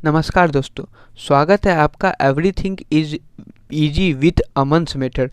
नमस्कार दोस्तों, स्वागत है आपका everything is easy with Aman's method.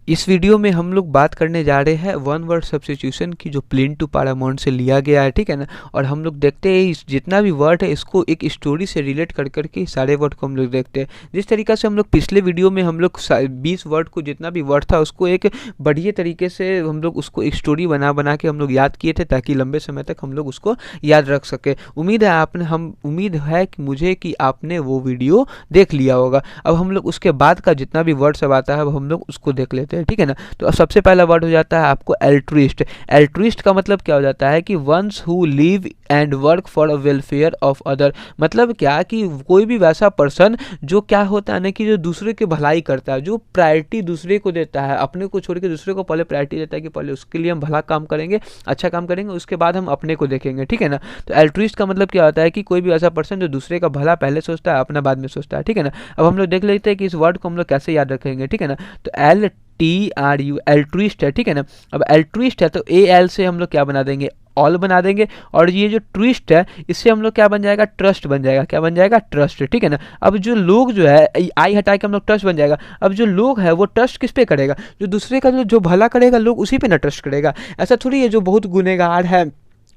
इस वीडियो में हम लोग बात करने जा रहे हैं वन वर्ड सब्स्टिट्यूशन की, जो प्लेन टू पारामाउंट से लिया गया है, ठीक है ना। और हम लोग देखते हैं इस जितना भी वर्ड है इसको एक स्टोरी से रिलेट कर करके सारे वर्ड को हम लोग देखते हैं। जिस तरीक़ा से हम लोग पिछले वीडियो में हम लोग 20 वर्ड को, जितना भी वर्ड था उसको एक बढ़िया तरीके से हम लोग उसको एक स्टोरी बना के हम लोग याद किए थे, ताकि लंबे समय तक हम लोग उसको याद रख सके। उम्मीद है कि मुझे कि आपने वो वीडियो देख लिया होगा। अब हम लोग उसके बाद का जितना भी वर्ड सब आता है अब हम लोग उसको देख लेते हैं, ठीक है ना। तो अब सबसे पहला वर्ड हो जाता है आपको एल्ट्रुइस्ट। एल्ट्रुइस्ट का मतलब क्या हो जाता है कि ones who live and work for a welfare of other. मतलब क्या कि कोई भी वैसा पर्सन जो क्या होता है ना कि जो दूसरे की भलाई करता है, जो प्रायोरिटी दूसरे को देता है, अपने को छोड़ के दूसरे को पहले प्रायोरिटी देता है कि पहले उसके लिए हम भला काम करेंगे, अच्छा काम करेंगे, उसके बाद हम अपने को देखेंगे, ठीक है ना। तो एल्ट्रुइस्ट का मतलब क्या होता है कि कोई भी ऐसा पर्सन जो दूसरे का भला पहले सोचता है, अपना बाद में सोचता है, ठीक है ना। अब हम लोग देख लेते हैं कि इस वर्ड को हम लोग कैसे याद रखेंगे, ठीक है ना। तो LTRU एल्ट्रुइस्ट है, ठीक है ना। अब एल्ट्रुइस्ट है तो AL से हम लोग क्या बना देंगे, ऑल बना देंगे। और ये जो ट्विस्ट है इससे हम लोग क्या बन जाएगा, ट्रस्ट बन जाएगा। क्या बन जाएगा, ट्रस्ट, ठीक है ना। अब जो लोग जो है आई हटा के हम लोग ट्रस्ट बन जाएगा। अब जो लोग है वो ट्रस्ट किस पे करेगा, जो दूसरे का जो भला करेगा लोग उसी पे ना ट्रस्ट करेगा। ऐसा थोड़ी है जो बहुत गुनहगार है,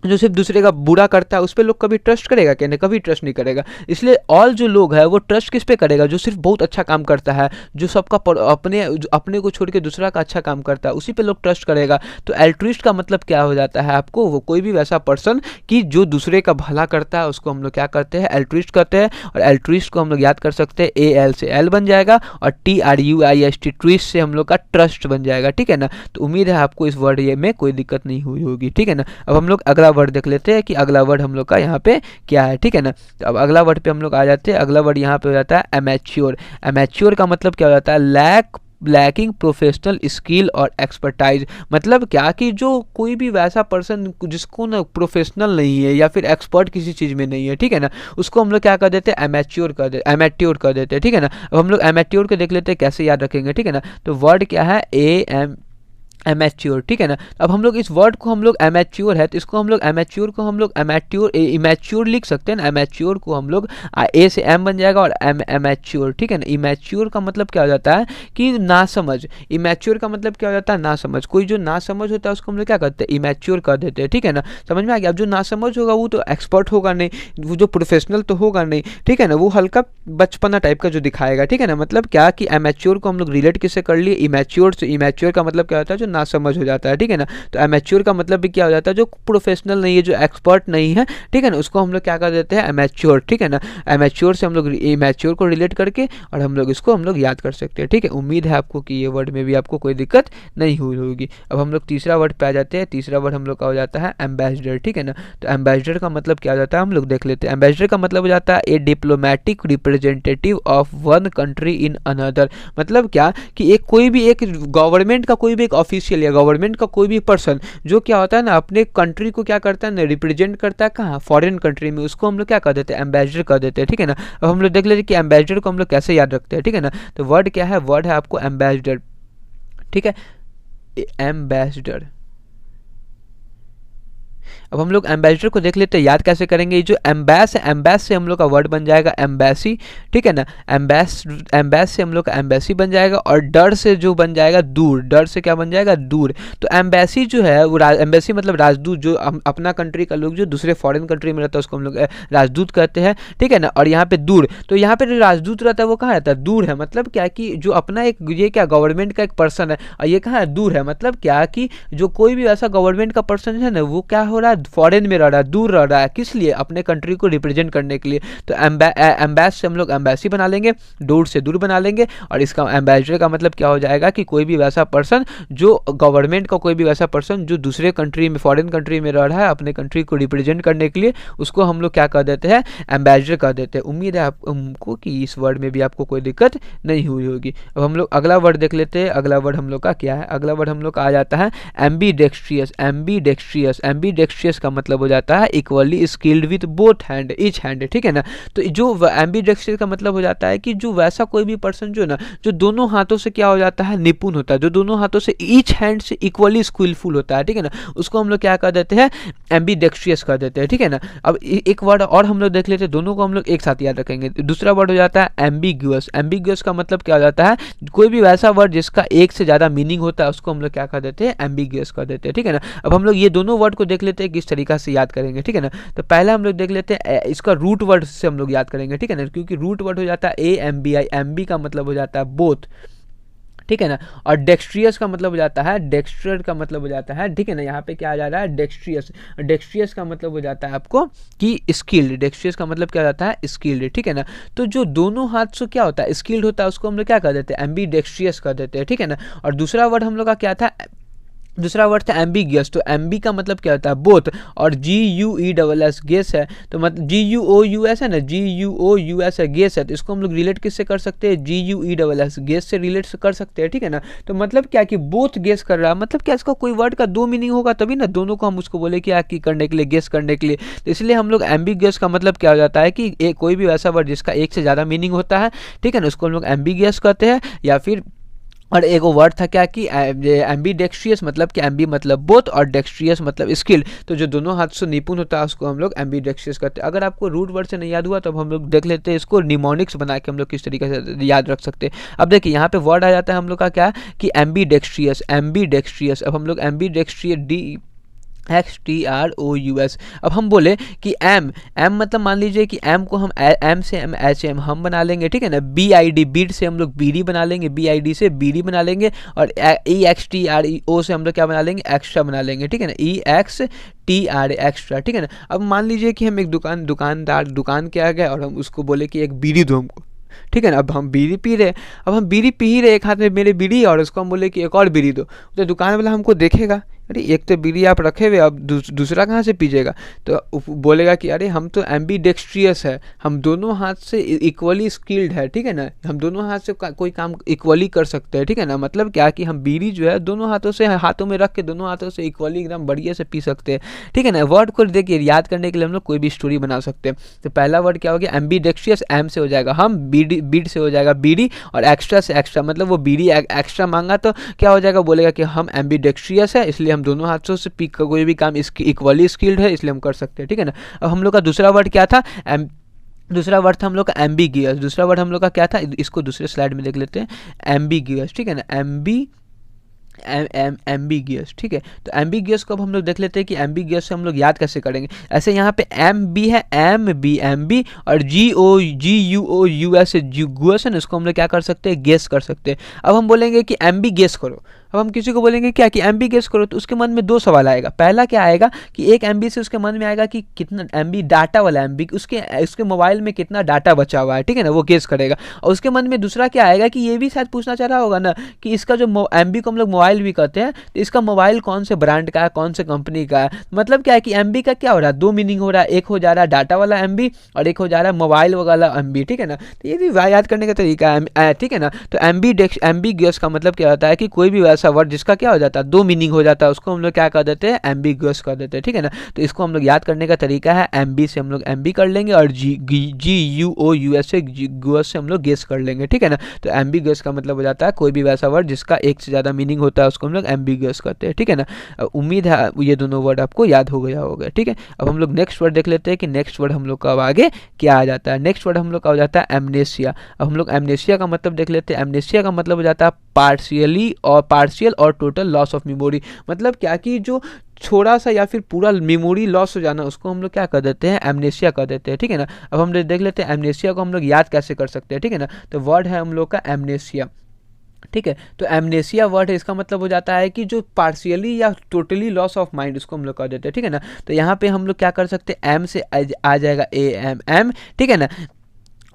जो सिर्फ दूसरे का बुरा करता है उस पर लोग कभी ट्रस्ट करेगा क्या, नहीं, कभी ट्रस्ट नहीं करेगा। इसलिए ऑल जो लोग है वो ट्रस्ट किस पे करेगा, जो सिर्फ बहुत अच्छा काम करता है, जो सबका अपने को छोड़ के दूसरा का अच्छा काम करता है, उसी पे लोग ट्रस्ट करेगा। तो एल्ट्रुइस्ट का मतलब क्या हो जाता है आपको, वो कोई भी वैसा पर्सन कि जो दूसरे का भला करता है उसको हम लोग क्या करते हैं, एल्ट्रुइस्ट करते हैं। और एल्ट्रुइस्ट को हम लोग याद कर सकते हैं AL से L बन जाएगा और TRUIST ट्विस्ट से हम लोग का ट्रस्ट बन जाएगा, ठीक है ना। तो उम्मीद है आपको इस वर्ड में कोई दिक्कत नहीं हुई होगी, ठीक है ना। अब हम लोग अगला वर्ड देख लेते हैं कि अगला वर्ड हम लोग का यहाँ पे क्या है, ठीक है ना। तो अब अगला वर्ड पे हम लोग आ जाते हैं। अगला वर्ड यहाँ पे हो जाता है एमेच्योर। एमेच्योर का मतलब क्या हो जाता है, लैकिंग प्रोफेशनल स्किल और एक्सपर्टाइज। मतलब क्या कि जो कोई भी वैसा पर्सन जिसको ना प्रोफेशनल नहीं है या फिर एक्सपर्ट किसी चीज़ में नहीं है, ठीक है ना, उसको हम लोग क्या कर देते हैं, एमेच्योर कर देते हैं, ठीक है ना। अब हम लोग एमेच्योर को देख लेते हैं कैसे याद रखेंगे, ठीक है ना। तो वर्ड क्या है, एमेच्योर, ठीक है ना। अब हम लोग इस वर्ड को हम लोग एमेच्योर है तो इसको हम लोग इमेच्योर लिख सकते हैं ना। एमेच्योर को हम लोग A से M बन जाएगा और एमेच्योर, ठीक है ना। इमेच्योर का मतलब क्या हो जाता है कि नासमझ। इमेच्योर का मतलब क्या हो जाता है, नासमझ। कोई जो नासमझ होता है उसको हम लोग क्या करते हैं, इमेच्योर कर देते हैं, ठीक है ना। समझ में आ गया। अब जो नासमझ होगा वो तो एक्सपर्ट होगा नहीं, वो जो प्रोफेशनल तो होगा नहीं, ठीक है ना, वो हल्का बचपना टाइप का जो दिखाएगा, ठीक है ना। मतलब क्या कि एमेच्योर को हम लोग रिलेट किससे कर लिए, इमेच्योर से। इमेच्योर का मतलब क्या होता है, जो ना समझ हो जाता है, ठीक है ना। तो एमेच्योर का मतलब भी क्या हो जाता है, जो प्रोफेशनल नहीं है, जो एक्सपर्ट नहीं है, ठीक है ना, उसको हम लोग क्या कर देते हैं, एमेच्योर, ठीक है ना। एमेच्योर से हम लोग इमेच्योर को रिलेट करके और हम लोग इसको हम लोग याद कर सकते हैं, ठीक है। उम्मीद है आपको कि ये वर्ड में भी आपको कोई दिक्कत नहीं हुई होगी। अब हम लोग तीसरा वर्ड पे आ जाते हैं। तीसरा वर्ड हम लोग का हो जाता है एम्बेसडर, ठीक है ना। तो एम्बेसडर का मतलब क्या हो जाता है, हम लोग देख लेते हैं। एम्बेसडर का मतलब हो जाता है a diplomatic representative of one country in another. मतलब क्या कि एक कोई भी एक गवर्नमेंट का कोई भी एक ऑफिशियल या गवर्नमेंट का कोई भी पर्सन जो क्या होता है ना, अपने कंट्री को क्या करता है ना, रिप्रेजेंट करता है कहाँ, फॉरेन कंट्री में, उसको हम लोग क्या कर देते हैं, एम्बेसडर कर देते हैं, ठीक है ना। अब हम लोग देख लेते हैं कि एम्बेसडर को हम लोग कैसे याद रखते हैं, ठीक है ना। तो वर्ड क्या है, वर्ड है आपको एम्बेसडर, ठीक है, एम्बेसडर। अब हम लोग एम्बेसडर को देख लेते हैं, याद कैसे करेंगे। ये जो एम्बेस है, एम्बेस से हम लोग का वर्ड बन जाएगा एम्बेसी, ठीक है ना। एम्बेस से हम लोग का एम्बेसी बन जाएगा। और डर से जो बन जाएगा दूर, डर से क्या बन जाएगा, दूर। तो एम्बेसी जो है वो एम्बेसी मतलब राजदूत, जो अपना कंट्री का लोग जो दूसरे फॉरेन कंट्री में रहता है उसको हम लोग राजदूत कहते हैं, ठीक है ना। और यहाँ पे दूर, तो यहाँ पे जो राजदूत रहता है वो कहाँ रहता है, दूर है। मतलब क्या कि जो अपना एक ये क्या गवर्नमेंट का एक पर्सन है और ये कहाँ है, दूर है। मतलब क्या कि जो कोई भी ऐसा गवर्नमेंट का पर्सन है ना वो क्या हो रहा है, फॉरेन में रह रहा है, दूर रह रहा है, किस लिए, अपने कंट्री को रिप्रेजेंट करने के लिए। तो एम्बेस से हम लोग एम्बेसी बना लेंगे, दूर से दूर बना लेंगे। और इसका एम्बेसडर का मतलब क्या हो जाएगा कि कोई भी वैसा पर्सन जो गवर्नमेंट का कोई भी वैसा पर्सन जो दूसरे कंट्री में, फॉरेन कंट्री में रह रहा है, अपने कंट्री को रिप्रेजेंट करने के लिए, उसको हम लोग क्या कर देते हैं, एम्बेसडर कर देते हैं। उम्मीद है आपको कि इस वर्ड में भी आपको कोई दिक्कत नहीं हुई होगी। अब हम लोग अगला वर्ड देख लेते हैं। अगला वर्ड हम लोग का क्या है, अगला वर्ड हम लोग का आ जाता है एम्बीडेक्स्ट्रियस। एम्बीडेक्स्ट्रियस एम्बीडेक्स्ट्रियस का मतलब हो जाता है equally skilled with both hand, each hand, ठीक है ना। तो जो एम्बीडेक्स्ट्रियस का मतलब हो जाता है कि जो वैसा कोई भी पर्सन जो ना जो दोनों हाथों से क्या हो जाता है निपुण होता है, जो दोनों हाथों से ईच हैंड से इक्वली स्किलफुल होता है, ठीक है ना, उसको हम लोग क्या कर देते हैं, एम्बीडेक्स्ट्रियस कर देते हैं, ठीक है ना। अब एक वर्ड और हम लोग देख लेते हैं, दोनों को हम लोग एक साथ याद रखेंगे। दूसरा वर्ड हो जाता है एम्बिग्यूअस। एम्बिग्यूअस का मतलब क्या हो जाता है, कोई भी वैसा वर्ड जिसका एक से ज़्यादा मीनिंग होता है उसको हम लोग क्या कर देते हैं, एम्बिग्यूअस कर देते हैं, ठीक है ना। अब हम लोग ये दोनों वर्ड को देख लेते हैं किस तरीका से याद करेंगे, ठीक है ना। तो पहले हम लोग देख लेते हैं इसका रूट वर्ड से हम लोग याद करेंगे, ठीक है ना, क्योंकि रूट वर्ड हो जाता है AMBI। एम्बी का मतलब हो जाता है बोथ, ठीक है ना। और डेक्स्ट्रियस का मतलब हो जाता है, डेक्स्ट्रर का मतलब हो जाता है, ठीक है ना, यहाँ पे क्या आ जा रहा है, डेक्स्ट्रियस। डेक्स्ट्रियस का मतलब हो जाता है आपको कि स्किल्ड। डेक्स्ट्रियस का मतलब क्या हो जाता है, स्किल्ड, ठीक है ना। तो जो दोनों हाथ से क्या होता है, स्किल्ड होता है, उसको हम लोग क्या कर देते हैं, एम्बी डेक्स्ट्रियस कर देते हैं, ठीक है ना। और दूसरा वर्ड हम लोग का क्या था, दूसरा वर्ड था एम्बिगियस। तो एम्बी का मतलब क्या होता है, बोथ। और GUESS गेस है, तो मतलब GUOUS है ना, GUOUS है, गेस है, तो इसको हम लोग रिलेट किससे कर सकते हैं, GUESS गेस से रिलेट कर सकते हैं, ठीक है ना। तो मतलब क्या कि बोथ गेस कर रहा है, मतलब क्या इसका कोई वर्ड का दो मीनिंग होगा तभी ना दोनों को हम उसको बोले कि की करने के लिए, गेस करने के लिए। तो इसलिए हम लोग एम्बिगियस का मतलब क्या हो जाता है कि कोई भी वैसा वर्ड जिसका एक से ज़्यादा मीनिंग होता है, ठीक है ना, उसको हम लोग एम्बिगियस कहते हैं। या फिर और एक वर्ड था क्या कि एम्बीडेक्स्ट्रियस, मतलब कि एम्बी मतलब बोथ और डेक्स्ट्रियस मतलब स्किल। तो जो दोनों हाथ से निपुण होता है उसको हम लोग एम्बीडेक्स्ट्रियस करते हैं। अगर आपको रूट वर्ड से नहीं याद हुआ तो हम लोग देख लेते हैं इसको निमोनिक्स बना के हम लोग किस तरीके से याद रख सकते हैं। अब देखिए यहाँ पे वर्ड आ जाता है हम लोग का क्या कि एम्बीडेक्स्ट्रियस। एम्बीडेक्स्ट्रियस, अब हम लोग एम्बीडेक्स्ट्रियस XTROUS। अब हम बोले कि एम मतलब मान लीजिए कि एम को हम एम से HM हम बना लेंगे, ठीक है ना। BID, बीड से हम लोग BD बना लेंगे, BID से BD बना लेंगे। और EXTRO से हम लोग क्या बना लेंगे, एक्स्ट्रा बना लेंगे, ठीक है ना, EXTRA एक्स्ट्रा, ठीक है ना। अब मान लीजिए कि हम एक दुकानदार दुकान के आ गए और हम उसको बोले कि एक बीड़ी दो हमको, ठीक है ना। अब हम बीड़ी पी रहे, अब हम बीड़ी पी ही रहे, एक हाथ में मेरे बीड़ी और उसको हम बोले कि एक और बीड़ी दो, तो दुकान वाला हमको देखेगा, अरे एक तो बीड़ी आप रखे हुए, अब दूसरा कहाँ से पीजिएगा। तो बोलेगा कि अरे हम तो एम्बीडेक्स्ट्रियस है, हम दोनों हाथ से इक्वली स्किल्ड है, ठीक है ना, हम दोनों हाथ से कोई काम इक्वली कर सकते हैं, ठीक है ना। मतलब क्या कि हम बीड़ी जो है दोनों हाथों से, हाथों में रख के दोनों हाथों से इक्वली एकदम बढ़िया से पी सकते हैं, ठीक है ना। वर्ड को देखिए याद करने के लिए हम लोग कोई भी स्टोरी बना सकते हैं। तो पहला वर्ड क्या हो गया, एम्बीडेक्स्ट्रियस, एम से हो जाएगा हम, बीड से हो जाएगा बीडी, और एक्स्ट्रा से एक्स्ट्रा, मतलब वो बीडी एक्स्ट्रा मांगा तो क्या हो जाएगा, बोलेगा कि हम एम्बीडेक्स्ट्रियस है, इसलिए हम दोनों हाथों से कोई भी काम इक्वली स्किल्ड है, इसलिए हम कर सकते हैं, ठीक है ना। अब हम लोग का दूसरा वर्ड क्या था, दूसरा वर्ड था हम लोग का एम्बिगियस। दूसरा वर्ड हम लोग का क्या था, इसको दूसरे स्लाइड में देख लेते हैं, एम्बिगियस, ठीक है ना, एम्बिगियस, ठीक है। तो एम्बिगियस को अब हम लोग देख लेते हैं कि एम्बिगियस से हम लोग याद कैसे करेंगे। ऐसे यहाँ पे MB है, एम्बी, और GUOUS गुअस है ना, उसको हम लोग क्या कर सकते हैं, गेस कर सकते हैं। अब हम बोलेंगे कि एम्बी गेस करो, अब हम किसी को बोलेंगे क्या कि एमबी गेस करो, तो उसके मन में दो सवाल आएगा। पहला क्या आएगा कि एक एमबी से उसके मन में आएगा कि कितना एमबी डाटा वाला एमबी, उसके मोबाइल में कितना डाटा बचा हुआ है, ठीक है ना, वो गेस करेगा। और उसके मन में दूसरा क्या आएगा कि ये भी शायद पूछना चाह रहा होगा ना कि इसका जो एमबी को हम लोग मोबाइल भी कहते हैं, तो इसका मोबाइल कौन से ब्रांड का है, कौन से कंपनी का है। मतलब क्या है कि एमबी का क्या हो रहा है, दो मीनिंग हो रहा है, एक हो जा रहा है डाटा वाला एमबी और एक हो जा रहा है मोबाइल वाला एमबी, ठीक है ना। तो ये भी याद करने का तरीका है, ठीक है ना। तो एमबी गेस का मतलब क्या होता है कि कोई भी वैसा वर्ड जिसका क्या हो जाता है, दो मीनिंग हो जाता है, उसको हम लोग क्या कर देते हैं, एम्बिगुअस कर देते हैं, ठीक है ना। तो इसको हम लोग याद करने का तरीका है, एमबी से हम लोग एमबी कर लेंगे और GUOUS से गुअस से हम लोग गेस कर लेंगे, ठीक है ना। तो एम्बिगुअस का मतलब हो जाता है कोई भी वैसा वर्ड जिसका एक से ज़्यादा मीनिंग होता है, उसको हम लोग एम्बिगुअस करते हैं, ठीक है ना। उम्मीद है ये दोनों वर्ड आपको याद हो गया होगा, ठीक है। अब हम लोग नेक्स्ट वर्ड देख लेते हैं कि नेक्स्ट वर्ड हम लोग का अब आगे क्या आ जाता है। नेक्स्ट वर्ड हम लोग का हो जाता है एमनेसिया। अब हम लोग एमनेसिया का मतलब देख लेते हैं। एमनेसिया का मतलब हो जाता है पार्शियल और टोटल लॉस ऑफ मेमोरी। मतलब क्या कि जो थोड़ा सा या फिर पूरा मेमोरी लॉस हो जाना, उसको हम लोग क्या कर देते हैं, एमनेसिया कर देते हैं, ठीक है ना। अब हम देख लेते हैं एमनेसिया को हम लोग याद कैसे कर सकते हैं, ठीक है ना। तो वर्ड है हम लोग का एमनेसिया, ठीक है। तो एमनेसिया वर्ड है, इसका मतलब हो जाता है कि जो पार्शियली या टोटली लॉस ऑफ माइंड, उसको हम लोग कर देते हैं, ठीक है ना। तो यहाँ पे हम लोग क्या कर सकते हैं, एम से आ जाएगा एम, ठीक है ना।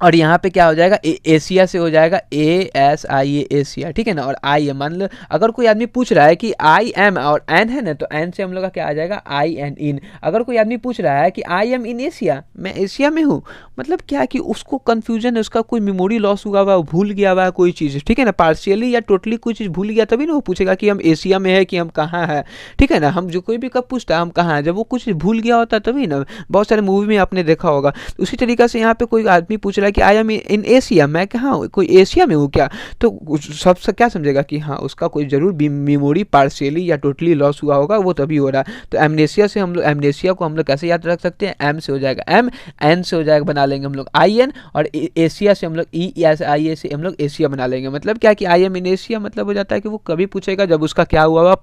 और यहाँ पे क्या हो जाएगा, एशिया से हो जाएगा ASIA एशिया, ठीक है ना। और आई एम, मान लो अगर कोई आदमी पूछ रहा है कि आई एम और एन है ना, तो एन से हम लोग का क्या आ जाएगा, आई एन इन। अगर कोई आदमी पूछ रहा है कि आई एम इन एशिया, मैं एशिया में हूँ, मतलब क्या कि उसको कन्फ्यूजन है, उसका कोई मेमोरी लॉस हुआ हुआ, भूल गया हुआ कोई चीज़, ठीक है ना, पार्शियली या टोटली कोई चीज़ भूल गया, तभी ना वो पूछेगा कि हम एशिया में है कि हम कहाँ है, ठीक है ना। हम जो कोई भी कब पूछता है हम कहाँ हैं, जब वो कुछ भूल गया होता है तभी ना। बहुत सारे मूवी में आपने देखा होगा। उसी तरीके से यहाँ पे कोई आदमी पूछ रहा है कि आई एम इन एशिया, मैं कहाँ हूँ, कोई एशिया में हूँ क्या, तो सबसे क्या समझेगा कि हाँ उसका कोई जरूर मेमोरी पार्शियली या टोटली लॉस हुआ होगा, वो तभी हो रहा है। तो एमनेसिया से हम लोग, एमनेसिया को हम लोग कैसे याद रख सकते हैं, एम से हो जाएगा एम, एन से हो जाएगा बना लेंगे हम लोग आई एन, और एशिया से हम लोग ESIA से हम लोग एशिया बना लेंगे। मतलब क्या कि आई एम इन एशिया मतलब हो जाता है कि वो कभी पूछेगा जब उसका क्या हुआ हुआ,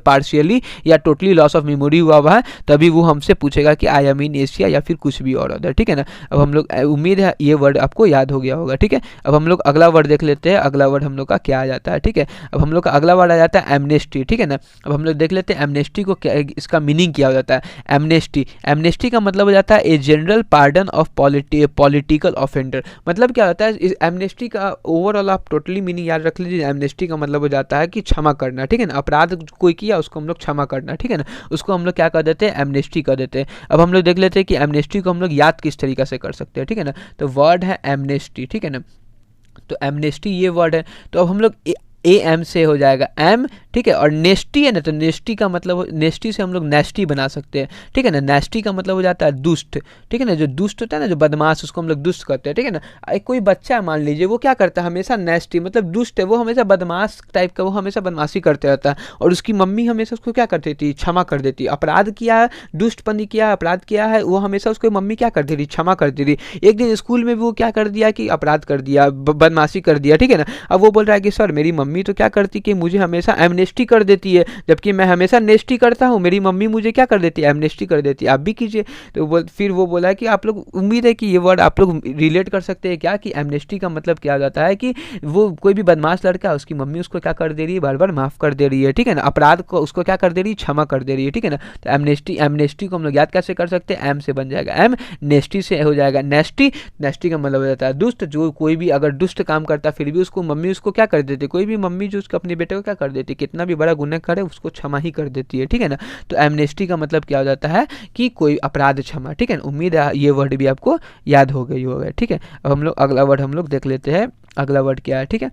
पार्शियली या टोटली लॉस ऑफ मेमोरी हुआ हुआ है, तभी वो हमसे पूछेगा कि आई एम इन एशिया या फिर कुछ भी और अदर, ठीक है ना। अब हम लोग, उम्मीद है ये वर्ड आपको याद हो गया होगा, ठीक है। अब हम लोग अगला वर्ड देख लेते हैं, अगला वर्ड हम लोग का क्या आ जाता है, ठीक है। अब हम लोग का अगला वर्ड आ जाता है एमनेस्टी, ठीक है ना। अब हम लोग देख लेते हैं एमनेस्टी को क्या, इसका मीनिंग क्या हो जाता है। एमनेस्टी, एमनेस्टी का मतलब हो जाता है a general pardon of political offender. मतलब क्या होता है इस एमनेस्टी का ओवरऑल आप टोटली मीनिंग याद रख लीजिए। एमनेस्टी का मतलब हो जाता है कि क्षमा करना, ठीक है ना। अपराध कोई किया उसको हम लोग क्षमा करना, ठीक है ना, उसको हम लोग क्या कर देते हैं, एमनेस्टी कर देते हैं। अब हम लोग देख लेते हैं कि एमनेस्टी को हम लोग याद किस तरीके से कर सकते हैं, ठीक है ना। तो वर्ड है एमनेस्टी, ठीक है ना। तो एमनेस्टी ये वर्ड है। तो अब हम लोग AM से हो जाएगा एम, ठीक है। और नेस्टी है ना, तो नेस्टी का मतलब, नेस्टी से हम लोग नेस्टी बना सकते हैं, ठीक है ना। नेस्टी का मतलब हो जाता है दुष्ट, ठीक है ना। जो दुष्ट होता है ना, जो बदमाश, उसको हम लोग दुष्ट करते हैं, ठीक है ना। एक कोई बच्चा मान लीजिए वो क्या करता है, हमेशा नेस्टी मतलब दुष्ट है, वो हमेशा बदमाश टाइप का, वो हमेशा बदमाशी करते रहता है। और उसकी मम्मी हमेशा उसको क्या करती थी, क्षमा कर देती। अपराध किया है, दुष्टपनी किया, अपराध किया है, वो हमेशा उसको मम्मी क्या करती थी, क्षमा करती थी। एक दिन स्कूल में भी वो क्या कर दिया कि अपराध कर दिया, बदमाशी कर दिया, ठीक है ना। अब वो बोल रहा है कि सर मेरी मम्मी तो क्या करती कि मुझे हमेशा एमनेस्टी कर देती है, जबकि मैं हमेशा नेस्टी करता हूँ, मेरी मम्मी मुझे क्या कर देती है, एमनेस्टी कर देती है, आप भी कीजिए। तो फिर वो बोला कि आप लोग, उम्मीद है कि ये वर्ड आप लोग रिलेट कर सकते हैं क्या, कि एमनेस्टी का मतलब क्या जाता है कि वो कोई भी बदमाश लड़का, उसकी मम्मी उसको क्या कर दे रही है, बार बार माफ़ कर दे रही है, ठीक है ना। अपराध को उसको क्या कर दे रही है, क्षमा कर दे रही है, ठीक है ना। तो एमनेस्टी को हम लोग याद कैसे कर सकते हैं, एम से बन जाएगा एम, नेस्टी से हो जाएगा नेस्टी। नेस्टी का मतलब हो जाता है दुष्ट। जो कोई भी अगर दुष्ट काम करता फिर भी उसको मम्मी उसको क्या कर देती, कोई भी मम्मी जो उसको अपने बेटे को क्या कर देती, कितना भी बड़ा गुनाह करे उसको क्षमा ही कर देती है, ठीक है ना। तो एमनेस्टी का मतलब क्या हो जाता है कि कोई अपराध क्षमा, ठीक है ना। उम्मीद है ये वर्ड भी आपको याद हो गई होगा, ठीक है। अब हम लोग अगला वर्ड हम लोग देख लेते हैं, अगला वर्ड क्या है, ठीक है।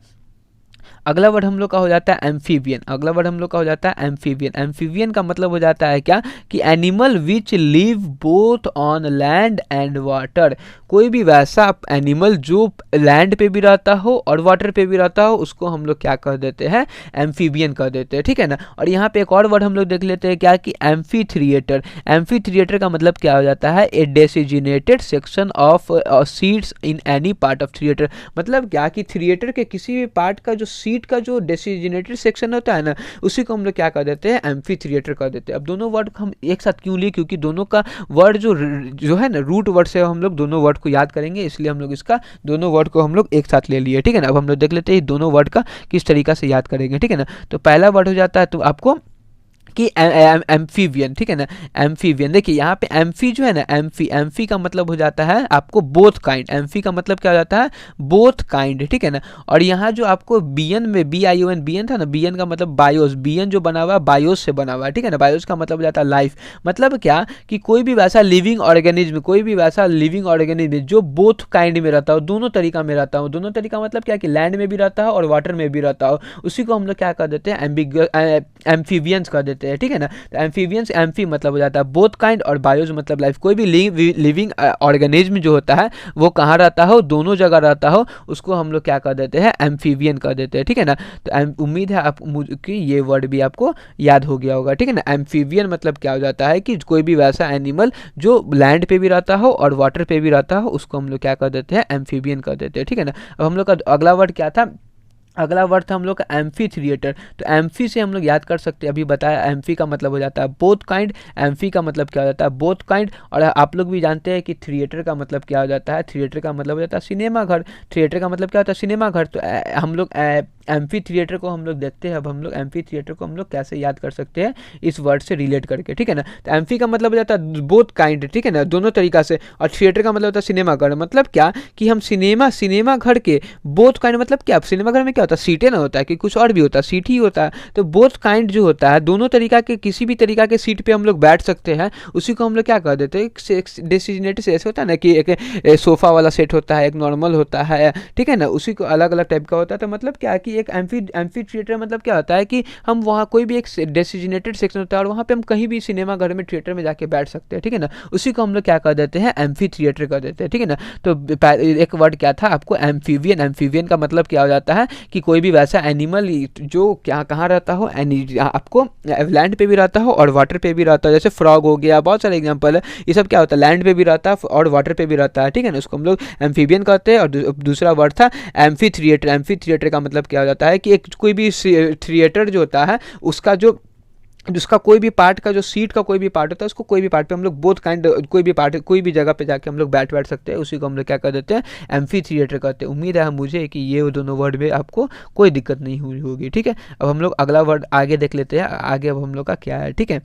अगला वर्ड हम लोग का हो जाता है एम्फीबियन। अगला वर्ड हम लोग का हो जाता है एम्फीबियन। एम्फीबियन का मतलब हो जाता है क्या, कि animal which live both on land and water. कोई भी वैसा एनिमल जो लैंड पे भी रहता हो और वाटर पे भी रहता हो, उसको हम लोग क्या कर देते हैं, एम्फीबियन कर देते हैं, ठीक है ना। और यहाँ पे एक और वर्ड हम लोग देख लेते हैं क्या, कि एम्फी थिएटर। एम्फी थिएटर का मतलब क्या हो जाता है, a designated section of seats in any part of theatre. मतलब क्या कि थिएटर के किसी भी पार्ट का जो सीट का जो डेसिग्नेटेड सेक्शन होता है ना, उसी को हम लोग क्या कर देते हैं, एम्फी थिएटर कर देते हैं। अब दोनों वर्ड हम एक साथ क्यों लिए, क्योंकि दोनों का वर्ड जो है ना, रूट वर्ड से हम लोग दोनों वर्ड को याद करेंगे, इसलिए हम लोग इसका दोनों वर्ड को हम लोग एक साथ ले लिए, ठीक है ना। अब हम लोग देख लेते हैं दोनों वर्ड का किस तरीका से याद करेंगे, ठीक है ना। तो पहला वर्ड हो जाता है तो आपको कि एम्फीबियन, ठीक है ना। एम्फीबियन, देखिए यहाँ पे एम्फी जो है ना, एम्फी का मतलब हो जाता है आपको बोथ काइंड। एम्फी का मतलब क्या हो जाता है, बोथ काइंड, ठीक है ना। और यहाँ जो आपको बीएन में BION बीएन था ना, बीएन का मतलब बायोस, बीएन जो बना हुआ है बायोस से बना हुआ है, ठीक है ना। बायोस का मतलब हो जाता है लाइफ। मतलब क्या कि कोई भी वैसा लिविंग ऑर्गेनिज्म, कोई भी वैसा लिविंग ऑर्गेनिज्म जो बोथ काइंड में रहता हो, दोनों तरीका में रहता हो। दोनों तरीका मतलब क्या कि लैंड में भी रहता हो और वाटर में भी रहता हो, उसी को हम लोग क्या कर देते हैं, एम्फीबियंस कर देते हैं, ठीक है ना। तो एम्फीबियंस, एम्फी मतलब हो जाता है बोथ काइंड, और बायोज मतलब लाइफ। कोई भी लिविंग ऑर्गेनिज्म जो होता है वो कहाँ रहता हो, दोनों जगह रहता हो, उसको हम लोग क्या कर देते हैं, एम्फीबियन कर देते हैं, ठीक है ना। तो उम्मीद है आप कि ये वर्ड भी आपको याद हो गया होगा, ठीक है ना। एम्फीबियन मतलब क्या हो जाता है कि कोई भी वैसा एनिमल जो लैंड पे भी रहता हो और वाटर पे भी रहता हो, उसको हम लोग क्या कर देते हैं, एम्फीबियन कर देते हैं, ठीक है ना। अब हम लोग का अगला वर्ड क्या था, अगला वर्ड था हम लोग का एम्फी थिएटर। तो एम्फी से हम लोग याद कर सकते हैं, अभी बताया एम्फी का मतलब हो जाता है बोथ काइंड, एम्फी का मतलब क्या हो जाता है, बोथ काइंड। और आप लोग भी जानते हैं कि थिएटर का मतलब क्या हो जाता है, थिएटर का मतलब हो जाता है सिनेमा घर। थिएटर का मतलब क्या होता है, सिनेमा घर। तो हम लोग एम्फी थिएटर को हम लोग देखते हैं। अब हम लोग एम्फी थिएटर को हम लोग कैसे याद कर सकते हैं इस वर्ड से रिलेट करके, ठीक है ना। तो एम्फी का मतलब हो जाता है बोथ काइंड, ठीक है ना, दोनों तरीका से। और थिएटर का मतलब होता है सिनेमा घर। मतलब क्या कि हम सिनेमा घर के बोथ काइंड, मतलब क्या सिनेमा घर में क्या होता है, सीटें ना होता है कि कुछ और भी होता है, सीट ही होता है। तो बोथ काइंड जो होता है, दोनों तरीका के किसी भी तरीका के सीट पे हम लोग बैठ सकते हैं, उसी को हम लोग क्या कर देते हैं, डेसिग्नेटेड से ऐसे होता है ना कि एक सोफा वाला सेट होता है, एक नॉर्मल होता है, ठीक है ना, उसी को अलग अलग टाइप का होता है। तो मतलब क्या कि एक एम्फी थिएटर मतलब क्या होता है कि हम वहाँ कोई भी एक डेसिग्नेटेड सेक्शन होता है और वहाँ पे हम कहीं भी सिनेमा घर में थिएटर में जाके बैठ सकते हैं, ठीक है ना, उसी को हम लोग क्या कर देते हैं, एम्फी थिएटर कर देते हैं, ठीक है ना। तो एक वर्ड क्या था आपको, एम्फीवियन। एम्फीवियन का मतलब क्या हो जाता है कि कोई भी वैसा एनिमल जो क्या कहाँ रहता हो, आपको लैंड पे भी रहता हो और वाटर पे भी रहता है, जैसे फ्रॉग हो गया, बहुत सारे एग्जांपल है। ये सब क्या होता है, लैंड पे भी रहता है और वाटर पे भी रहता है, ठीक है ना, उसको हम लोग एम्फीबियन कहते हैं। और दूसरा वर्ड था एम्फी थिएटर। एम्फी थिएटर का मतलब क्या हो जाता है कि एक कोई भी थिएटर जो होता है उसका जिसका कोई भी पार्ट का जो सीट का कोई भी पार्ट होता है, उसको कोई भी पार्ट पे हम लोग बोथ काइंड कोई भी पार्ट कोई भी जगह पे जाके हम लोग बैठ सकते हैं, उसी को हम लोग क्या कर देते हैं, एम्फी थिएटर कहते हैं। उम्मीद है मुझे कि ये दोनों वर्ड में आपको कोई दिक्कत नहीं हुई होगी, ठीक है। अब हम लोग अगला वर्ड आगे देख लेते हैं, आगे अब हम लोग का क्या है, ठीक है।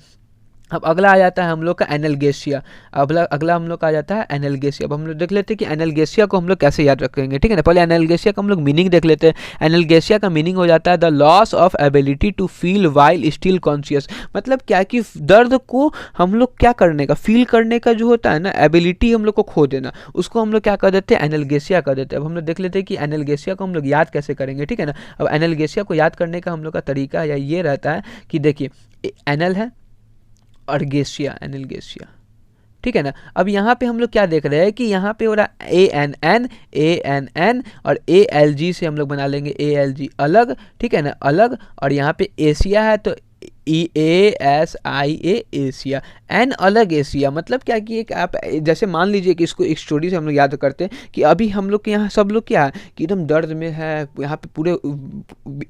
अब अगला आ जाता है हम लोग का एनाल्गेसिया। अगला हम लोग का आ जाता है एनाल्गेसिया। अब हम लोग देख लेते हैं कि एनाल्गेसिया को हम लोग कैसे याद रखेंगे, ठीक है ना। पहले एनाल्गेसिया का हम लोग मीनिंग देख लेते हैं। एनाल्गेसिया का मीनिंग हो जाता है the loss of ability to feel while still conscious. मतलब क्या कि दर्द को हम लोग क्या करने का, फील करने का जो होता है ना, एबिलिटी हम लोग को खो देना, उसको हम लोग क्या कर देते हैं, एनाल्गेसिया कर देते हैं। अब हम लोग देख लेते हैं कि एनाल्गेसिया को हम लोग याद कैसे करेंगे, ठीक है ना। अब एनाल्गेसिया को याद करने का हम लोग का तरीका या ये रहता है कि देखिए एनल है और गेसिया, एनाल्गेसिया, ठीक है ना। अब यहाँ पे हम लोग क्या देख रहे हैं कि यहाँ पे हो रहा ANN और ALG से हम लोग बना लेंगे ALG अलग, ठीक है ना, अलग। और यहाँ पे एशिया है तो EASIA एशिया, एन अलग एशिया। मतलब क्या कि एक आप जैसे मान लीजिए कि इसको एक स्टोरी से हम लोग याद करते हैं कि अभी हम लोग के यहाँ सब लोग क्या है कि एकदम दर्द में है, यहाँ पे पूरे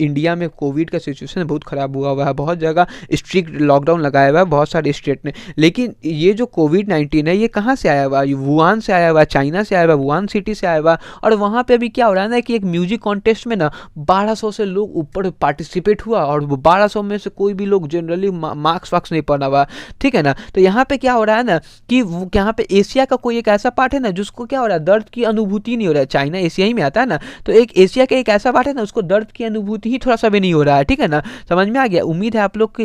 इंडिया में कोविड का सिचुएशन बहुत ख़राब हुआ है, बहुत जगह स्ट्रिक्ट लॉकडाउन लगाया हुआ है बहुत सारे स्टेट ने। लेकिन ये जो कोविड-19 है ये कहाँ से आया हुआ है, वुहान से आया हुआ है, चाइना से आया हुआ है, वुहान सिटी से आया हुआ है। और वहाँ पे अभी क्या हो रहा है ना कि एक म्यूजिक कॉन्टेस्ट में ना 1200 से लोग ऊपर पार्टिसिपेट हुआ और 1200 में से कोई भी लोग जनरली मार्क्स वाक्स नहीं पढ़ा हुआ, ठीक है ना। तो यहाँ पे क्या हो रहा है ना कि यहाँ पे एशिया का कोई एक ऐसा पार्ट है ना जिसको क्या हो रहा है, दर्द की अनुभूति नहीं हो रहा है। चाइना एशिया ही में आता है ना, तो एक एशिया का एक ऐसा पार्ट है ना उसको दर्द की अनुभूति ही थोड़ा सा भी नहीं हो रहा है, ठीक है ना। समझ में आ गया। उम्मीद है आप लोग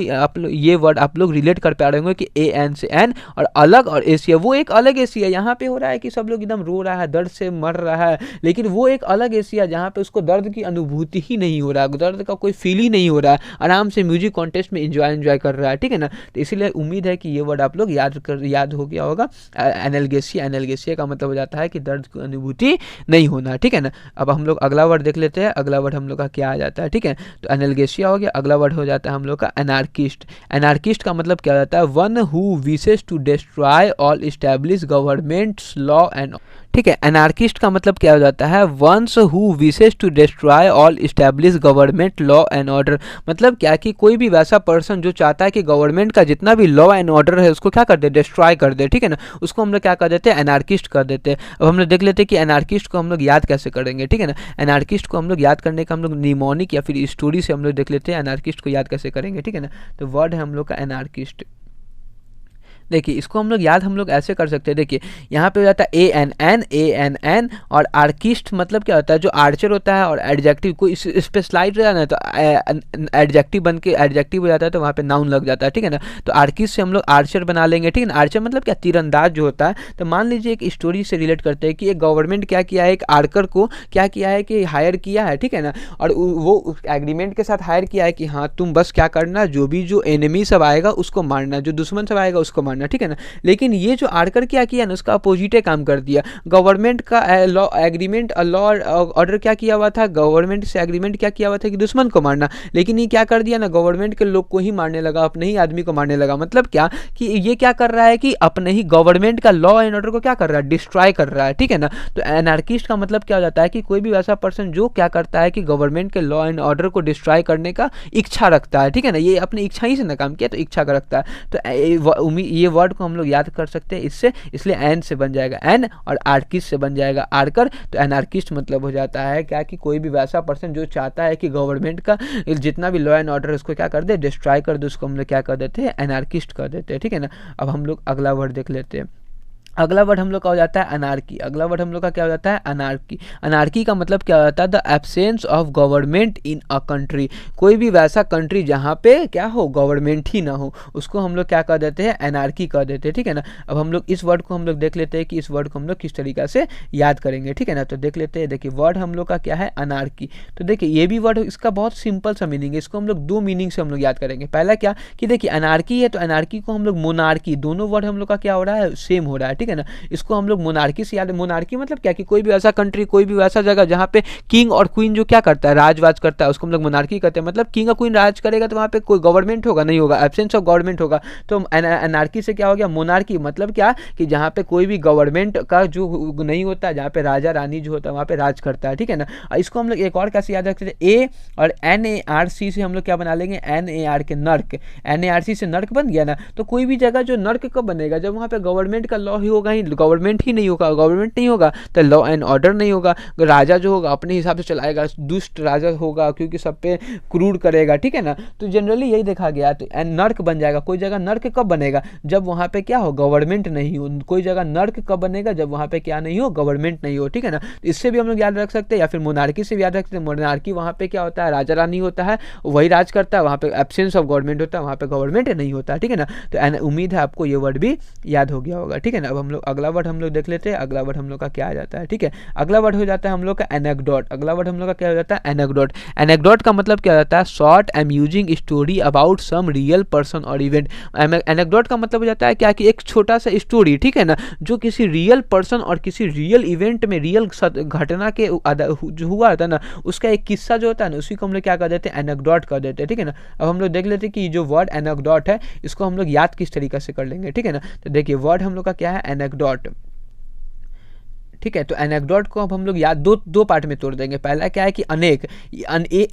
ये वर्ड आप लोग रिलेट कर पा रहे होंगे कि AN से N और अलग और एशिया, वो एक अलग एशिया। यहाँ पे हो रहा है कि सब लोग एकदम रो रहा है, दर्द से मर रहा है, लेकिन वो एक अलग एशिया जहाँ पे उसको दर्द की अनुभूति ही नहीं हो रहा है, दर्द का कोई फील ही नहीं हो रहा है, आराम से म्यूजिक कॉन्टेस्ट में एंजॉय कर रहा है, ठीक है ना। तो इसीलिए उम्मीद है कि ये वर्ड आप लोग याद हो गया होगा। एनाल्गेसिया, एनाल्गेसिया का मतलब हो जाता है कि दर्द की अनुभूति नहीं होना, ठीक है ना। अब हम लोग अगला वर्ड देख लेते हैं। अगला वर्ड हम लोग का क्या आ जाता है, ठीक है। तो एनाल्गेसिया हो गया। अगला वर्ड हो जाता है हम लोग का एनार्किस्ट। एनार्किस्ट का मतलब क्या होता है, one who wishes to destroy all establish governments law and, ठीक है। एनार्किस्ट का मतलब क्या हो जाता है, once who wishes to destroy all establish government law and order. मतलब क्या कि कोई भी वैसा पर्सन जो चाहता है कि गवर्नमेंट का जितना भी लॉ एंड ऑर्डर है उसको क्या कर दे, डिस्ट्रॉय कर दे, ठीक है ना, उसको हम लोग क्या कर देते हैं, एनार्किस्ट कर देते हैं। अब हम लोग देख लेते हैं कि एनार्किस्ट को हम लोग याद कैसे करेंगे, ठीक है ना। एनार्किस्ट को हम लोग याद करने का हम लोग निमोनिक या फिर स्टोरी से हम लोग देख लेते हैं एनार्किस्ट को याद कैसे करेंगे, ठीक है ना। तो वर्ड है हम लोग का एनार्किस्ट। देखिए इसको हम लोग याद हम लोग ऐसे कर सकते हैं। देखिए यहाँ पे हो जाता है ANN और आर्किस्ट मतलब क्या होता है, जो आर्चर होता है और एडजेक्टिव कोई स्पेशलाइज रहता है ना तो एडजेक्टिव बन के एडजेक्टिव हो जाता है तो वहाँ पे नाउन लग जाता है, ठीक है ना। तो आर्किस्ट से हम लोग आर्चर बना लेंगे, ठीक है ना। आर्चर मतलब क्या, तीरंदाज जो होता है। तो मान लीजिए एक स्टोरी से रिलेट करते हैं कि एक गवर्नमेंट क्या किया है, एक आर्कर को क्या किया है कि हायर किया है, ठीक है ना। और वो एग्रीमेंट के साथ हायर किया है कि हाँ तुम बस क्या करना, जो एनिमी सब आएगा उसको मारना, जो दुश्मन सब आएगा उसको मारना, ठीक है ना। लेकिन ये जो आर्कर क्या किया ना उसका अपोजिट काम कर दिया। गवर्नमेंट का लॉ एग्रीमेंट लॉ ऑर्डर क्या किया हुआ था, गवर्नमेंट से एग्रीमेंट क्या किया हुआ था कि दुश्मन को मारना, लेकिन ये क्या कर दिया ना, गवर्नमेंट के लोग को ही मारने लगा, अपने ही आदमी को मारने लगा। मतलब क्या कि ये क्या कर रहा है कि अपने ही गवर्नमेंट का लॉ एंड ऑर्डर को क्या कर रहा है, डिस्ट्रॉय कर रहा है, ठीक है ना। तो एनार्किस्ट का मतलब क्या हो जाता है कि कोई भी वैसा पर्सन जो क्या करता है कि गवर्नमेंट के लॉ एंड ऑर्डर को डिस्ट्रॉय करने का इच्छा रखता है, ठीक है ना। ये अपनी इच्छा ही से ना काम किया तो इच्छा का रखता है। तो ये वर्ड को हम लोग याद कर सकते हैं इससे, इसलिए एन से बन जाएगा एन, और आर्किस्ट से बन जाएगा आर्कर। तो एनार्किस्ट मतलब हो जाता है क्या कि कोई भी वैसा पर्सन जो चाहता है कि गवर्नमेंट का जितना भी लॉ एंड ऑर्डर उसको क्या कर दे, डिस्ट्रॉय कर दे, उसको हम लोग क्या कर देते हैं, एनार्किस्ट कर देते हैं। ठीक है ना। अब हम लोग अगला वर्ड देख लेते हैं। अगला वर्ड हम लोग का हो जाता है अनार्की। अगला वर्ड हम लोग का क्या हो जाता है, अनार्की। अनार्की का मतलब क्या होता है, the absence of government in a country. कोई भी वैसा कंट्री जहाँ पे क्या हो, गवर्नमेंट ही ना हो, उसको हम लोग क्या कर देते हैं, एनार्की कर देते हैं। ठीक है ना। अब हम लोग इस वर्ड को हम लोग देख लेते हैं कि इस वर्ड को हम लोग किस तरीके से याद करेंगे। ठीक है ना। तो देख लेते हैं। देखिए वर्ड हम लोग का क्या है, अनार्की। तो देखिए ये भी वर्ड इसका बहुत सिंपल सा मीनिंग है, इसको हम लोग दो मीनिंग से हम लोग याद करेंगे। पहला क्या कि देखिए अनार्की है तो अनार्की को हम लोग मोनार्की, दोनों वर्ड हम लोग का क्या हो रहा है, सेम हो रहा है। ठीक है ना। इसको हम लोग मोनार्की से याद है। मोनार्की मतलब क्या कि कोई भी ऐसा कंट्री, कोई भी वैसा जगह जहाँ पे किंग और क्वीन जो क्या करता है, राजवाज करता है, उसको हम लोग मोनार्की कहते हैं। मतलब किंग और क्वीन राज करेगा तो वहाँ पे कोई गवर्नमेंट होगा नहीं होगा, एब्सेंस ऑफ गवर्नमेंट होगा। तो अनार्की से क्या हो गया, मोनार्की। मतलब क्या कि जहाँ पे कोई भी गवर्नमेंट का जो नहीं होता, जहाँ पे राजा रानी जो होता है वहाँ पे राज करता है। ठीक है ना। इसको हम लोग एक और कैसे याद रखते हैं, ए और NARC से हम लोग क्या बना लेंगे, NAR के नर्क। NARC से नर्क बन गया ना। तो कोई भी जगह जो नर्क कब बनेगा, जब वहाँ पे गवर्नमेंट का लॉ ही होगा, ही गवर्नमेंट ही नहीं होगा। गवर्नमेंट नहीं होगा तो लॉ एंड ऑर्डर नहीं होगा। राजा जो होगा अपने हिसाब से चलाएगा, दुष्ट राजा होगा क्योंकि सब पे क्रूर करेगा। ठीक है ना। तो जनरली यही देखा गया। तो नर्क बन जाएगा। कोई जगह नर्क कब बनेगा, जब वहाँ पे क्या हो, गवर्नमेंट नहीं हो। कोई जगह नर्क कब बनेगा, जब वहाँ पे क्या नहीं हो, गवर्नमेंट नहीं हो। ठीक है ना। इससे भी हम लोग याद रख सकते हैं, या फिर मोनार्की से भी याद रख सकते हैं। मोनार्की वहाँ पे क्या होता है, राजा रानी होता है, वही राज करता है, वहाँ पे एब्सेंस ऑफ गवर्नमेंट होता है, वहाँ पे गवर्नमेंट नहीं होता। ठीक है ना। तो उम्मीद है आपको ये वर्ड भी याद हो गया होगा। ठीक है ना। अब हम लोग अगला वर्ड हम लोग देख लेते हैं। अगला वर्ड हम लोग का क्या आ जाता है। ठीक है। अगला वर्ड हो जाता है हम लोग का एनेक्डोट। अगला वर्ड हम लोग का क्या हो जाता है, एनेक्डोट। एनेक्डोट का मतलब क्या होता है, short amusing story about some real person और इवेंट। एनेक्डोट का मतलब हो जाता है क्या कि एक छोटा सा स्टोरी, ठीक है ना, जो किसी रियल पर्सन और किसी रियल इवेंट में, रियल घटना के जो हुआ था ना, उसका एक किस्सा जो होता है ना, उसी को हम लोग क्या कर देते हैं, एनेक्डोट कर देते हैं। ठीक है ना। अब हम लोग देख लेते हैं कि जो वर्ड एनेक्डोट है इसको हम लोग याद किस तरीके से कर लेंगे। ठीक है ना। तो देखिए वर्ड हम लोग का क्या है, एनेक्डोट। ठीक है। तो एनेक्डोट को अब हम लोग याद दो पार्ट में तोड़ देंगे। पहला क्या है कि अनेक।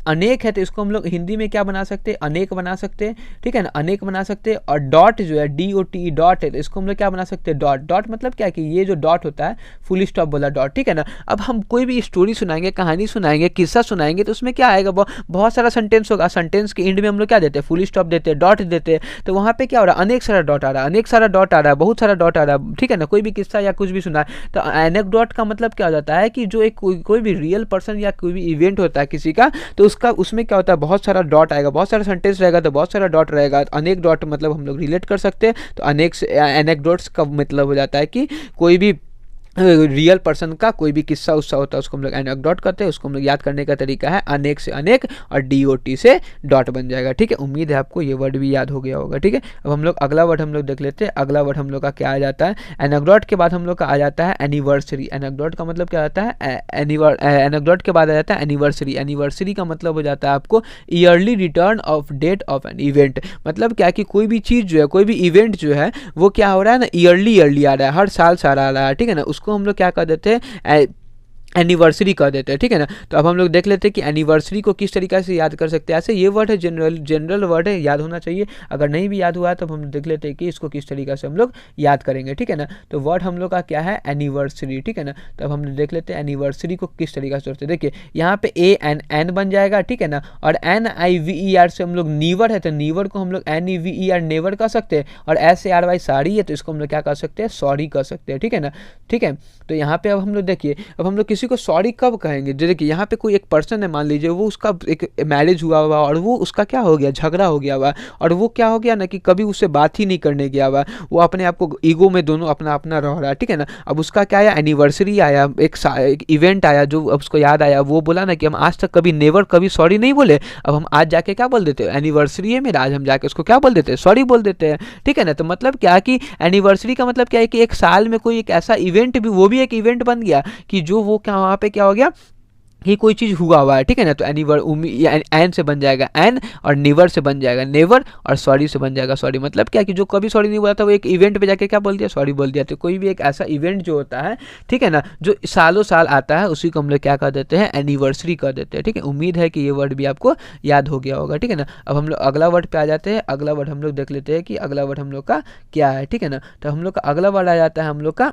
अनेक है तो इसको हम लोग हिंदी में क्या बना सकते हैं, अनेक बना सकते हैं। ठीक है ना, अनेक बना सकते हैं। और डॉट जो है, DOT डॉट है, तो इसको हम लोग क्या बना सकते हैं, डॉट। डॉट मतलब क्या है कि ये जो डॉट होता है, फुल स्टॉप बोला डॉट। ठीक है ना। अब हम कोई भी स्टोरी सुनाएंगे, कहानी सुनाएंगे, किस्सा सुनाएंगे, तो उसमें क्या आएगा, बहुत सारा सेंटेंस होगा। सेंटेंस के एंड में हम लोग क्या देते हैं, फुल स्टॉप देते हैं, डॉट देते हैं। तो वहाँ पे क्या हो रहा है, अनेक सारा डॉट आ रहा है, अनेक सारा डॉट आ रहा है, बहुत सारा डॉट आ रहा है। ठीक है ना। कोई भी किस्सा या कुछ भी सुना है तो एनेक्डोट का मतलब क्या हो जाता है कि जो एक कोई भी रियल पर्सन या कोई भी इवेंट होता है किसी का, तो उसका उसमें क्या होता है, बहुत सारा डॉट आएगा, बहुत सारा सेंटेंस रहेगा तो बहुत सारा डॉट रहेगा। अनेक डॉट मतलब हम लोग रिलेट कर सकते हैं। तो अनेक से एनेक्डोट्स का मतलब हो जाता है कि कोई भी रियल पर्सन का कोई भी किस्सा उससा होता है, उसको हम लोग एनेक्डोट करते हैं। उसको हम लोग याद करने का तरीका है अनेक से अनेक और DOT से डॉट बन जाएगा। ठीक है। उम्मीद है आपको ये वर्ड भी याद हो गया होगा। ठीक है। अब हम लोग अगला वर्ड हम लोग देख लेते हैं। अगला वर्ड हम लोग का क्या आ जाता है, एनेक्डोट के बाद हम लोग का आ जाता है एनिवर्सरी। एनेक्डोट का मतलब क्या आता है, एनेक्डोट के बाद आ जाता है एनिवर्सरी। एनिवर्सरी का मतलब हो जाता है आपको yearly return of date of an event. मतलब क्या कि कोई भी चीज़ जो है, कोई भी इवेंट जो है वो क्या हो रहा है ना, ईयरली आ रहा है, हर साल सारा आ रहा है। ठीक है ना। उसको हम लोग क्या कर देते हैं, एनिवर्सरी कर देते हैं। ठीक है ना। तो अब हम लोग देख लेते हैं कि एनिवर्सरी को किस तरीके से याद कर सकते हैं। ऐसे ये वर्ड है, जनरल वर्ड है, याद होना चाहिए। अगर नहीं भी याद हुआ है तो हम देख लेते हैं कि इसको किस तरीके से हम लोग याद करेंगे। ठीक है ना। तो वर्ड हम लोग का क्या है, एनिवर्सरी। ठीक है ना। तो अब हम देख लेते हैं एनिवर्सरी को किस तरीके से जोड़ते हैं। देखिए यहाँ पे ANN बन जाएगा। ठीक है ना। और NIVER से हम लोग नीवर है तो नीवर को हम लोग NEVER नेवर कर सकते हैं। और SARY साड़ी है तो इसको हम लोग क्या कर सकते हैं, सॉरी कर सकते हैं। ठीक है ना। ठीक है। तो यहाँ पे अब हम लोग देखिए, अब हम लोग किसी को सॉरी कब कहेंगे, जैसे कि यहाँ पे कोई एक पर्सन है, मान लीजिए वो उसका एक मैरिज हुआ हुआ और वो उसका क्या हो गया, झगड़ा हो गया हुआ, और वो क्या हो गया ना कि कभी उससे बात ही नहीं करने गया हुआ, वो अपने आप को ईगो में दोनों अपना अपना रह रहा है। ठीक है ना। अब उसका क्या आया, एनिवर्सरी आया, एक इवेंट आया जो अब उसको याद आया, वो बोला ना कि हम आज तक कभी नेवर कभी सॉरी नहीं बोले, अब हम आज जाके क्या बोल देते हैं, एनिवर्सरी है मेरा, आज हम जाके उसको क्या बोल देते हैं, सॉरी बोल देते हैं। ठीक है ना। तो मतलब क्या कि एनिवर्सरी का मतलब क्या है कि एक साल में कोई एक ऐसा इवेंट भी, वो भी एक इवेंट बन गया कि जो वो क्या वहाँ पे क्या हो गया, कि कोई चीज़ हुआ हुआ है, ठीक है ना। तो एनीवर एन से बन जाएगा एन, और नेवर से बन जाएगा नेवर, और सॉरी से बन जाएगा सॉरी। मतलब क्या कि जो कभी सॉरी नहीं बोला था वो एक इवेंट पे जाके क्या बोल दिया, सॉरी बोल दिया। तो कोई भी एक ऐसा इवेंट जो होता है, ठीक है ना, जो सालों साल आता है, उसी को हम लोग क्या कर देते हैं, एनिवर्सरी कर देते हैं, ठीक है। उम्मीद है कि ये वर्ड भी आपको याद हो गया होगा, ठीक है ना। अब हम लोग अगला वर्ड पे आ जाते हैं। अगला वर्ड हम लोग देख लेते हैं कि अगला वर्ड हम लोग का क्या है, ठीक है ना। तो हम लोग का अगला वर्ड आ जाता है हम लोग का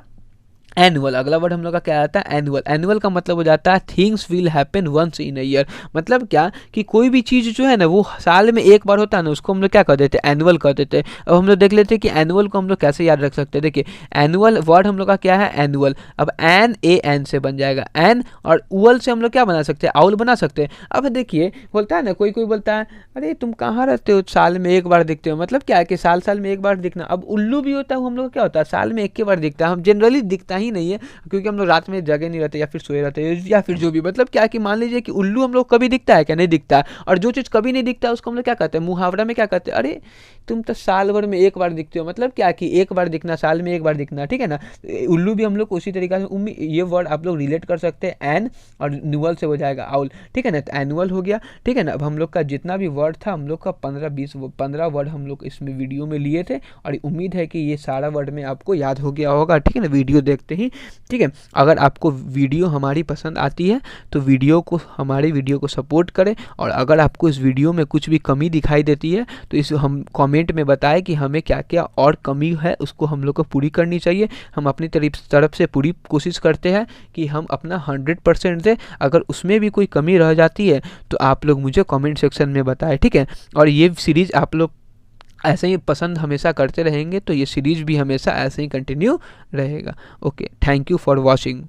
एनुअल। अगला वर्ड हम लोग का क्या आता है, एनुअल। एनुअल का मतलब हो जाता है things will happen once in a year. मतलब क्या कि कोई भी चीज़ जो है ना वो साल में एक बार होता है ना, उसको हम लोग क्या कर देते हैं, एनुअल कर देते हैं। अब हम लोग देख लेते हैं कि एनुअल को हम लोग कैसे याद रख सकते हैं। देखिए एनुअल वर्ड हम लोग का क्या है, एनुअल। अब एन ए एन से बन जाएगा एन, और उअल से हम लोग क्या बना सकते हैं, आउल बना सकते हैं। अब देखिए बोलता है ना, कोई कोई बोलता है अरे तुम कहाँ रहते हो, साल में एक बार दिखते हो। मतलब क्या है कि साल साल में एक बार दिखना। अब उल्लू भी होता है, वो हम लोग क्या होता है, साल में एक के बार दिखता है। हम जनरली दिखता ही नहीं है, क्योंकि हम लोग रात में जगे नहीं रहते, या फिर सोए रहते हैं, या फिर जो भी। मतलब क्या कि मान लीजिए कि उल्लू हम लोग कभी दिखता है क्या, नहीं दिखता है। और जो चीज़ कभी नहीं दिखता है उसको हम लोग क्या कहते हैं, मुहावरा में क्या कहते हैं, अरे तुम तो साल भर में एक बार दिखते हो। मतलब क्या कि एक बार दिखना, साल में एक बार दिखना, ठीक है ना। उल्लू भी हम लोग उसी तरीके से ये वर्ड आप लोग रिलेट कर सकते हैं एन, और न्यूअल से हो जाएगा आउल, ठीक है ना। तो एनुअल हो गया, ठीक है ना। अब हम लोग का जितना भी वर्ड था, हम लोग का 15 वर्ड हम लोग इसमें वीडियो में लिए थे, और उम्मीद है कि ये सारा वर्ड में आपको याद हो गया होगा, ठीक है ना, वीडियो देखते ही, ठीक है। अगर आपको वीडियो हमारी पसंद आती है तो हमारे वीडियो को सपोर्ट करें, और अगर आपको इस वीडियो में कुछ भी कमी दिखाई देती है तो इस हम कमेंट में बताएं कि हमें क्या क्या और कमी है, उसको हम लोग को पूरी करनी चाहिए। हम अपनी तरफ से पूरी कोशिश करते हैं कि हम अपना 100% दें। अगर उसमें भी कोई कमी रह जाती है तो आप लोग मुझे कमेंट सेक्शन में बताएं, ठीक है। और ये सीरीज़ आप लोग ऐसे ही पसंद हमेशा करते रहेंगे तो ये सीरीज़ भी हमेशा ऐसे ही कंटिन्यू रहेगा। Okay, thank you for watching.